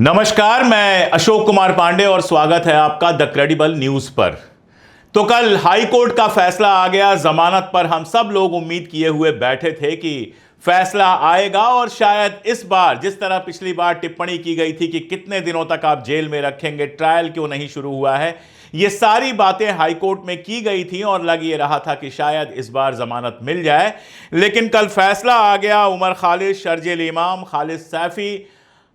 नमस्कार, मैं अशोक कुमार पांडे और स्वागत है आपका द क्रेडिबल न्यूज पर। तो कल हाई कोर्ट का फैसला आ गया। जमानत पर हम सब लोग उम्मीद किए हुए बैठे थे कि फैसला आएगा और शायद इस बार, जिस तरह पिछली बार टिप्पणी की गई थी कि कितने दिनों तक आप जेल में रखेंगे, ट्रायल क्यों नहीं शुरू हुआ है, ये सारी बातें हाई कोर्ट में की गई थी और लग ये रहा था कि शायद इस बार जमानत मिल जाए। लेकिन कल फैसला आ गया। उमर खालिद, शर्जील इमाम, खालिद सैफी,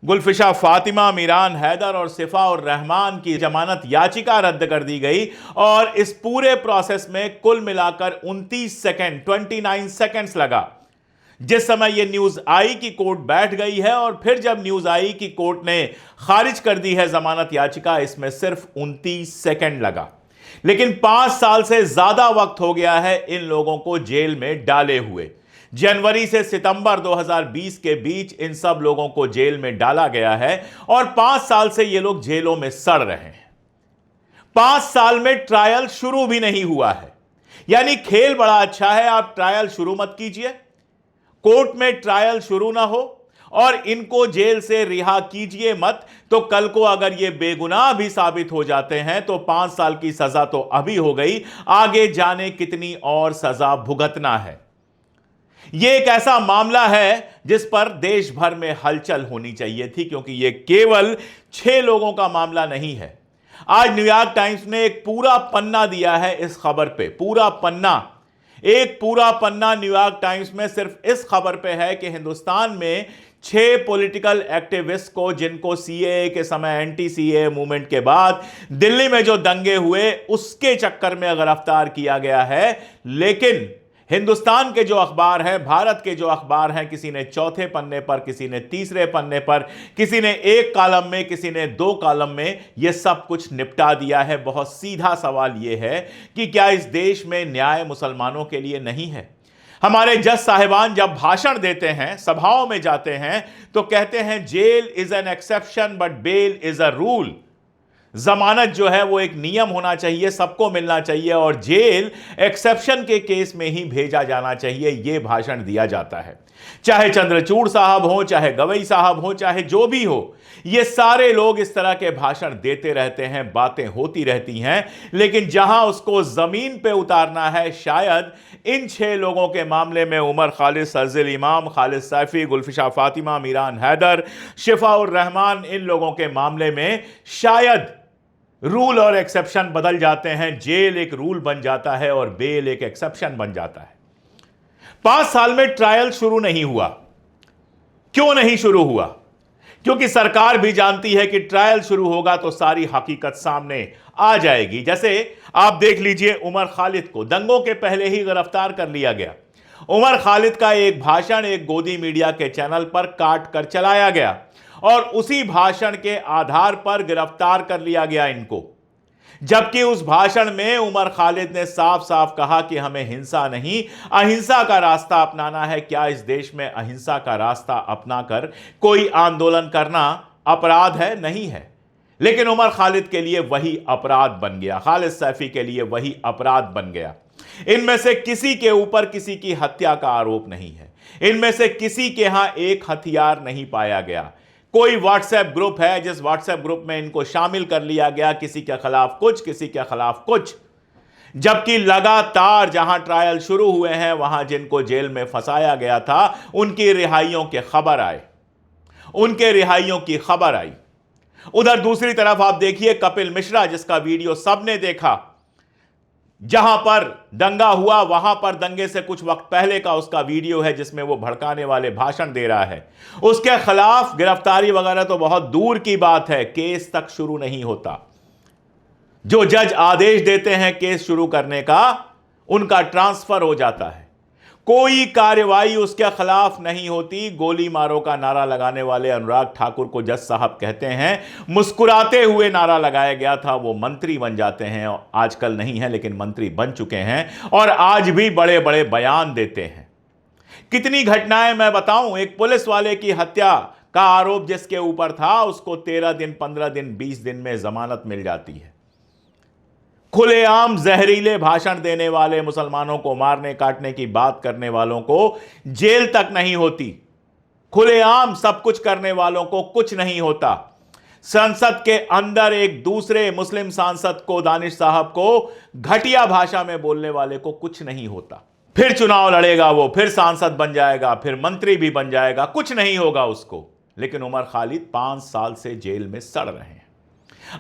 गुलफिशा फातिमा, मीरान हैदर और सिफाउर रहमान की जमानत याचिका रद्द कर दी गई। और इस पूरे प्रोसेस में कुल मिलाकर 29 सेकंड्स लगा। जिस समय यह न्यूज आई कि कोर्ट बैठ गई है और फिर जब न्यूज आई कि कोर्ट ने खारिज कर दी है जमानत याचिका, इसमें सिर्फ 29 सेकंड लगा। लेकिन 5 साल से ज्यादा वक्त हो गया है इन लोगों को जेल में डाले हुए। जनवरी से सितंबर 2020 के बीच इन सब लोगों को जेल में डाला गया है और 5 साल से ये लोग जेलों में सड़ रहे हैं। 5 साल में ट्रायल शुरू भी नहीं हुआ है। यानी खेल बड़ा अच्छा है, आप ट्रायल शुरू मत कीजिए, कोर्ट में ट्रायल शुरू ना हो और इनको जेल से रिहा कीजिए मत। तो कल को अगर ये बेगुनाह भी साबित हो जाते हैं तो 5 साल की सजा तो अभी हो गई, आगे जाने कितनी और सजा भुगतना है। यह एक ऐसा मामला है जिस पर देश भर में हलचल होनी चाहिए थी, क्योंकि यह केवल 6 लोगों का मामला नहीं है। आज न्यूयॉर्क टाइम्स ने एक पूरा पन्ना दिया है इस खबर पे। एक पूरा पन्ना न्यूयॉर्क टाइम्स में सिर्फ इस खबर पे है कि हिंदुस्तान में 6 पॉलिटिकल एक्टिविस्ट को, जिनको सीएए के समय, एंटी सीएए मूवमेंट के बाद दिल्ली में जो दंगे हुए उसके चक्कर में गिरफ्तार किया गया है। लेकिन हिंदुस्तान के जो अखबार हैं, भारत के जो अखबार हैं, किसी ने चौथे पन्ने पर, किसी ने तीसरे पन्ने पर, किसी ने एक कॉलम में, किसी ने 2 कॉलम में यह सब कुछ निपटा दिया है। बहुत सीधा सवाल यह है कि क्या इस देश में न्याय मुसलमानों के लिए नहीं है? हमारे जज साहिबान जब भाषण देते हैं, सभाओं में जाते हैं, तो कहते हैं jail is an exception but bail is a rule. जमानत जो है वो एक नियम होना चाहिए, सबको मिलना चाहिए और जेल एक्सेप्शन के केस में ही भेजा जाना चाहिए। यह भाषण दिया जाता है। चाहे चंद्रचूड़ साहब हो, चाहे गवई साहब हो, चाहे जो भी हो, ये सारे लोग इस तरह के भाषण देते रहते हैं, बातें होती रहती हैं। लेकिन जहां उसको जमीन पे उतारना है, शायद इन 6 लोगों के मामले में, उमर खालिद, शर्जील इमाम, खालिद सैफी, गुलफिशा फातिमा, मीरान हैदर, सिफाउर रहमान, इन लोगों के मामले में शायद रूल और एक्सेप्शन बदल जाते हैं। जेल एक रूल बन जाता है और बेल एक एक्सेप्शन बन जाता है। 5 साल में ट्रायल शुरू नहीं हुआ। क्यों नहीं शुरू हुआ? क्योंकि सरकार भी जानती है कि ट्रायल शुरू होगा तो सारी हकीकत सामने आ जाएगी। जैसे आप देख लीजिए, उमर खालिद को दंगों के पहले ही गिरफ्तार कर लिया गया। उमर खालिद का एक भाषण एक गोदी मीडिया के चैनल पर काट कर चलाया गया और उसी भाषण के आधार पर गिरफ्तार कर लिया गया इनको। जबकि उस भाषण में उमर खालिद ने साफ साफ कहा कि हमें हिंसा नहीं, अहिंसा का रास्ता अपनाना है। क्या इस देश में अहिंसा का रास्ता अपनाकर कोई आंदोलन करना अपराध है? नहीं है। लेकिन उमर खालिद के लिए वही अपराध बन गया, खालिद सैफी के लिए वही अपराध बन गया। इनमें से किसी के ऊपर किसी की हत्या का आरोप नहीं है। इनमें से किसी के यहां एक हथियार नहीं पाया गया। कोई व्हाट्सएप ग्रुप है जिस व्हाट्सएप ग्रुप में इनको शामिल कर लिया गया, किसी के खिलाफ कुछ, किसी के खिलाफ कुछ। जबकि लगातार जहां ट्रायल शुरू हुए हैं, वहां जिनको जेल में फंसाया गया था, उनकी रिहाइयों की खबर आई। उधर दूसरी तरफ आप देखिए कपिल मिश्रा, जिसका वीडियो सबने देखा, जहां पर दंगा हुआ वहां पर दंगे से कुछ वक्त पहले का उसका वीडियो है जिसमें वो भड़काने वाले भाषण दे रहा है। उसके खिलाफ गिरफ्तारी वगैरह तो बहुत दूर की बात है, केस तक शुरू नहीं होता। जो जज आदेश देते हैं केस शुरू करने का, उनका ट्रांसफर हो जाता है। कोई कार्रवाई उसके खिलाफ नहीं होती। गोली मारो का नारा लगाने वाले अनुराग ठाकुर को जज साहब कहते हैं, मुस्कुराते हुए नारा लगाया गया था। वो मंत्री बन जाते हैं, आजकल नहीं है लेकिन मंत्री बन चुके हैं और आज भी बड़े बड़े बयान देते हैं। कितनी घटनाएं मैं बताऊं। एक पुलिस वाले की हत्या का आरोप जिसके ऊपर था, उसको 13 दिन, 15 दिन, 20 दिन में जमानत मिल जाती है। खुलेआम जहरीले भाषण देने वाले, मुसलमानों को मारने काटने की बात करने वालों को जेल तक नहीं होती। खुलेआम सब कुछ करने वालों को कुछ नहीं होता। संसद के अंदर एक दूसरे मुस्लिम सांसद को, दानिश साहब को, घटिया भाषा में बोलने वाले को कुछ नहीं होता। फिर चुनाव लड़ेगा वो, फिर सांसद बन जाएगा, फिर मंत्री भी बन जाएगा, कुछ नहीं होगा उसको। लेकिन उमर खालिद 5 साल से जेल में सड़ रहे हैं।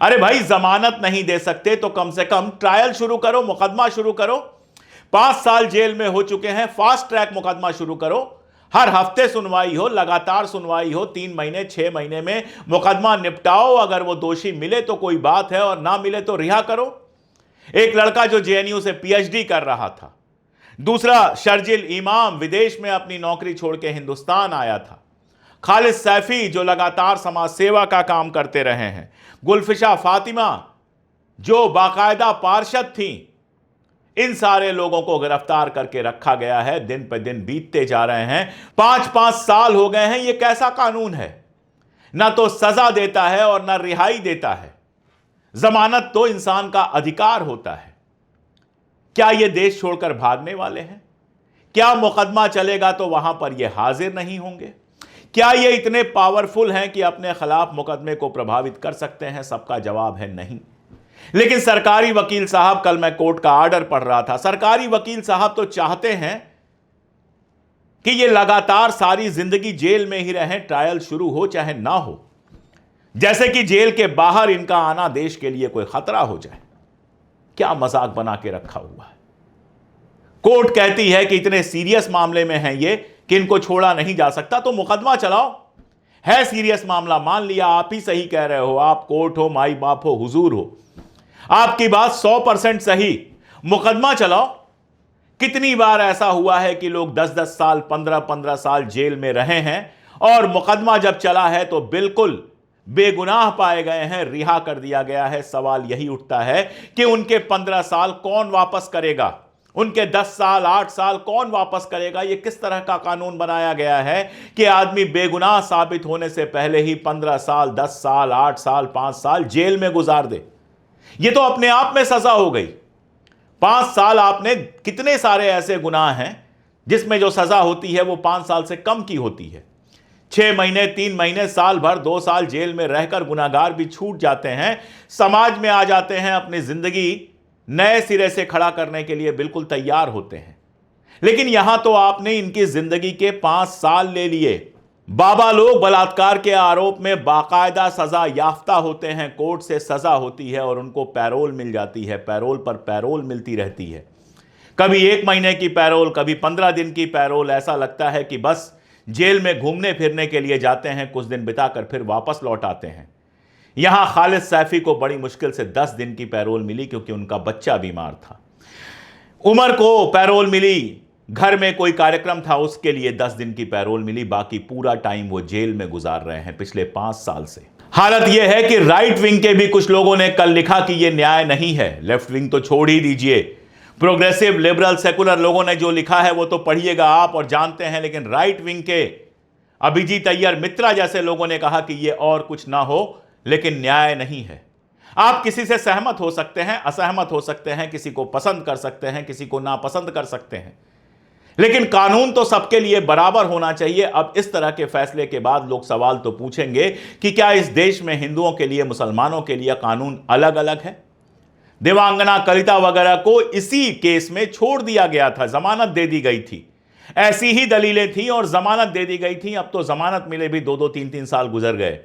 अरे भाई, जमानत नहीं दे सकते तो कम से कम ट्रायल शुरू करो, मुकदमा शुरू करो। 5 साल जेल में हो चुके हैं, फास्ट ट्रैक मुकदमा शुरू करो। हर हफ्ते सुनवाई हो, लगातार सुनवाई हो, 3 महीने 6 महीने में मुकदमा निपटाओ। अगर वो दोषी मिले तो कोई बात है, और ना मिले तो रिहा करो। एक लड़का जो जेएनयू से पीएचडी कर रहा था, दूसरा शर्जिल इमाम विदेश में अपनी नौकरी छोड़ के हिंदुस्तान आया था, खालिद सैफी जो लगातार समाज सेवा का काम करते रहे हैं, गुलफिशा फातिमा जो बाकायदा पार्षद थी, इन सारे लोगों को गिरफ्तार करके रखा गया है। दिन पे दिन बीतते जा रहे हैं, 5-5 साल हो गए हैं। यह कैसा कानून है? ना तो सजा देता है और ना रिहाई देता है। जमानत तो इंसान का अधिकार होता है। क्या ये देश छोड़कर भागने वाले हैं? क्या मुकदमा चलेगा तो वहां पर ये हाजिर नहीं होंगे? क्या ये इतने पावरफुल हैं कि अपने खिलाफ मुकदमे को प्रभावित कर सकते हैं? सबका जवाब है नहीं। लेकिन सरकारी वकील साहब, कल मैं कोर्ट का ऑर्डर पढ़ रहा था, सरकारी वकील साहब तो चाहते हैं कि ये लगातार सारी जिंदगी जेल में ही रहें, ट्रायल शुरू हो चाहे ना हो, जैसे कि जेल के बाहर इनका आना देश के लिए कोई खतरा हो जाए। क्या मजाक बना के रखा हुआ है। कोर्ट कहती है कि इतने सीरियस मामले में हैं ये कि इनको छोड़ा नहीं जा सकता, तो मुकदमा चलाओ। है सीरियस मामला, मान लिया आप ही सही कह रहे हो, आप कोर्ट हो, माई बाप हो, हुजूर हो, आपकी बात 100% सही, मुकदमा चलाओ। कितनी बार ऐसा हुआ है कि लोग 10-10 साल, 15-15 साल जेल में रहे हैं और मुकदमा जब चला है तो बिल्कुल बेगुनाह पाए गए हैं, रिहा कर दिया गया है। सवाल यही उठता है कि उनके 15 साल कौन वापस करेगा? उनके 10 साल, 8 साल कौन वापस करेगा? यह किस तरह का कानून बनाया गया है कि आदमी बेगुनाह साबित होने से पहले ही 15 साल, 10 साल, 8 साल, 5 साल जेल में गुजार दे? यह तो अपने आप में सजा हो गई। 5 साल, आपने कितने सारे ऐसे गुनाह हैं जिसमें जो सजा होती है वो 5 साल से कम की होती है। 6 महीने, 3 महीने, साल भर, 2 साल जेल में रहकर गुनाहगार भी छूट जाते हैं, समाज में आ जाते हैं, अपनी जिंदगी नए सिरे से खड़ा करने के लिए बिल्कुल तैयार होते हैं। लेकिन यहां तो आपने इनकी जिंदगी के 5 साल ले लिए। बाबा लोग बलात्कार के आरोप में बाकायदा सजा याफ्ता होते हैं, कोर्ट से सजा होती है और उनको पैरोल मिल जाती है, पैरोल पर पैरोल मिलती रहती है। कभी 1 महीने की पैरोल, कभी 15 दिन की पैरोल। ऐसा लगता है कि बस जेल में घूमने फिरने के लिए जाते हैं, कुछ दिन बिताकर फिर वापस लौट आते हैं। यहां खालिद सैफी को बड़ी मुश्किल से 10 दिन की पैरोल मिली क्योंकि उनका बच्चा बीमार था। उमर को पैरोल मिली, घर में कोई कार्यक्रम था उसके लिए 10 दिन की पैरोल मिली, बाकी पूरा टाइम वो जेल में गुजार रहे हैं पिछले 5 साल से। हालत यह है कि राइट विंग के भी कुछ लोगों ने कल लिखा कि यह न्याय नहीं है। लेफ्ट विंग तो छोड़ ही दीजिए, प्रोग्रेसिव, लिबरल, सेकुलर लोगों ने जो लिखा है वो तो पढ़िएगा आप और जानते हैं। लेकिन राइट विंग के अभिजीत अय्यर मित्रा जैसे लोगों ने कहा कि यह और कुछ ना हो, लेकिन न्याय नहीं है। आप किसी से सहमत हो सकते हैं, असहमत हो सकते हैं, किसी को पसंद कर सकते हैं, किसी को नापसंद कर सकते हैं, लेकिन कानून तो सबके लिए बराबर होना चाहिए। अब इस तरह के फैसले के बाद लोग सवाल तो पूछेंगे कि क्या इस देश में हिंदुओं के लिए, मुसलमानों के लिए कानून अलग अलग है? देवांगना, कलिता वगैरह को इसी केस में छोड़ दिया गया था, जमानत दे दी गई थी, ऐसी ही दलीलें थी और जमानत दे दी गई थी। अब तो जमानत मिले भी 2-2, 3-3 साल गुजर गए,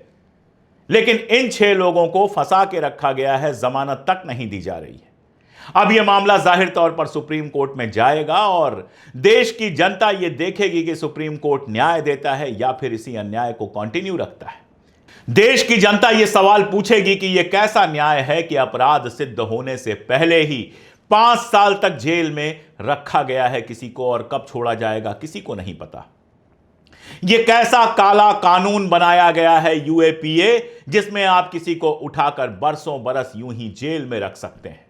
लेकिन इन 6 लोगों को फंसा के रखा गया है, जमानत तक नहीं दी जा रही है। अब यह मामला जाहिर तौर पर सुप्रीम कोर्ट में जाएगा और देश की जनता यह देखेगी कि सुप्रीम कोर्ट न्याय देता है या फिर इसी अन्याय को कंटिन्यू रखता है। देश की जनता यह सवाल पूछेगी कि यह कैसा न्याय है कि अपराध सिद्ध होने से पहले ही 5 साल तक जेल में रखा गया है किसी को, और कब छोड़ा जाएगा किसी को नहीं पता। यह कैसा काला कानून बनाया गया है यूएपीए, जिसमें आप किसी को उठाकर बरसों बरस यूं ही जेल में रख सकते हैं।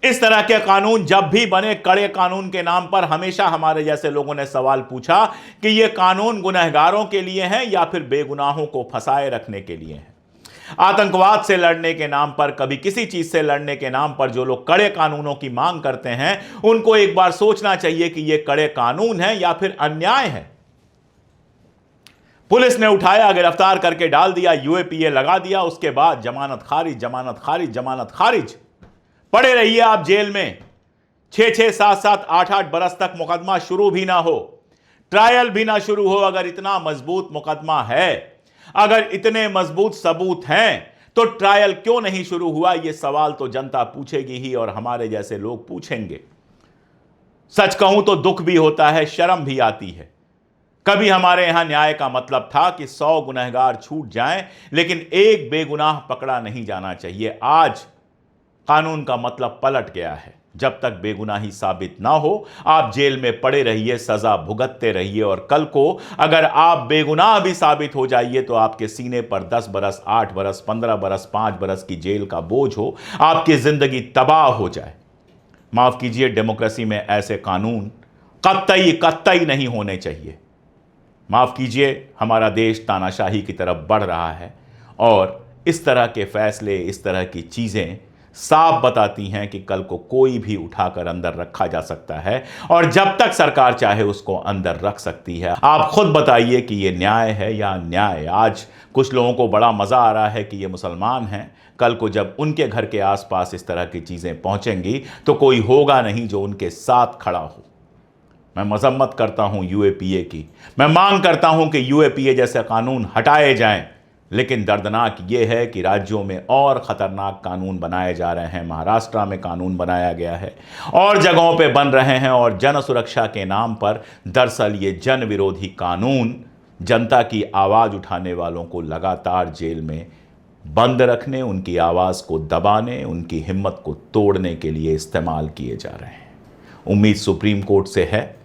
इस तरह के कानून जब भी बने, कड़े कानून के नाम पर, हमेशा हमारे जैसे लोगों ने सवाल पूछा कि यह कानून गुनहगारों के लिए हैं या फिर बेगुनाहों को फंसाए रखने के लिए हैं। आतंकवाद से लड़ने के नाम पर, कभी किसी चीज से लड़ने के नाम पर जो लोग कड़े कानूनों की मांग करते हैं, उनको एक बार सोचना चाहिए कि यह कड़े कानून है या फिर अन्याय है। पुलिस ने उठाया, गिरफ्तार करके डाल दिया, यूएपीए लगा दिया, उसके बाद जमानत खारिज, जमानत खारिज, जमानत खारिज। पड़े रहिए आप जेल में 6-6, 7-7, 8-8 बरस तक, मुकदमा शुरू भी ना हो, ट्रायल भी ना शुरू हो। अगर इतना मजबूत मुकदमा है, अगर इतने मजबूत सबूत हैं, तो ट्रायल क्यों नहीं शुरू हुआ? यह सवाल तो जनता पूछेगी ही, और हमारे जैसे लोग पूछेंगे। सच कहूं तो दुख भी होता है, शर्म भी आती है। कभी हमारे यहां न्याय का मतलब था कि 100 गुनहगार छूट जाएं, लेकिन एक बेगुनाह पकड़ा नहीं जाना चाहिए। आज कानून का मतलब पलट गया है। जब तक बेगुनाही साबित ना हो, आप जेल में पड़े रहिए, सजा भुगतते रहिए, और कल को अगर आप बेगुनाह भी साबित हो जाइए तो आपके सीने पर 10 बरस, 8 बरस, 15 बरस, 5 बरस की जेल का बोझ हो, आपकी जिंदगी तबाह हो जाए। माफ कीजिए, डेमोक्रेसी में ऐसे कानून कतई नहीं होने चाहिए। माफ कीजिए, हमारा देश तानाशाही की तरफ बढ़ रहा है, और इस तरह के फैसले, इस तरह की चीजें साफ बताती हैं कि कल को कोई भी उठाकर अंदर रखा जा सकता है, और जब तक सरकार चाहे उसको अंदर रख सकती है। आप खुद बताइए कि यह न्याय है या अन्याय? आज कुछ लोगों को बड़ा मजा आ रहा है कि ये मुसलमान हैं, कल को जब उनके घर के आसपास इस तरह की चीजें पहुंचेंगी तो कोई होगा नहीं जो उनके साथ खड़ा हो। मैं मजम्मत करता हूं यूएपीए की, मैं मांग करता हूं कि यूएपीए जैसे कानून हटाए जाएं, लेकिन दर्दनाक यह है कि राज्यों में और खतरनाक कानून बनाए जा रहे हैं। महाराष्ट्र में कानून बनाया गया है, और जगहों पे बन रहे हैं, और जन सुरक्षा के नाम पर दरअसल ये जन विरोधी कानून जनता की आवाज़ उठाने वालों को लगातार जेल में बंद रखने, उनकी आवाज़ को दबाने, उनकी हिम्मत को तोड़ने के लिए इस्तेमाल किए जा रहे हैं। उम्मीद सुप्रीम कोर्ट से है।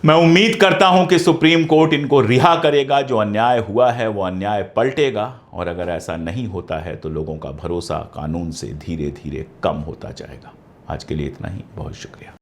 मैं उम्मीद करता हूं कि सुप्रीम कोर्ट इनको रिहा करेगा। जो अन्याय हुआ है वो अन्याय पलटेगा, और अगर ऐसा नहीं होता है तो लोगों का भरोसा कानून से धीरे धीरे कम होता जाएगा। आज के लिए इतना ही, बहुत शुक्रिया।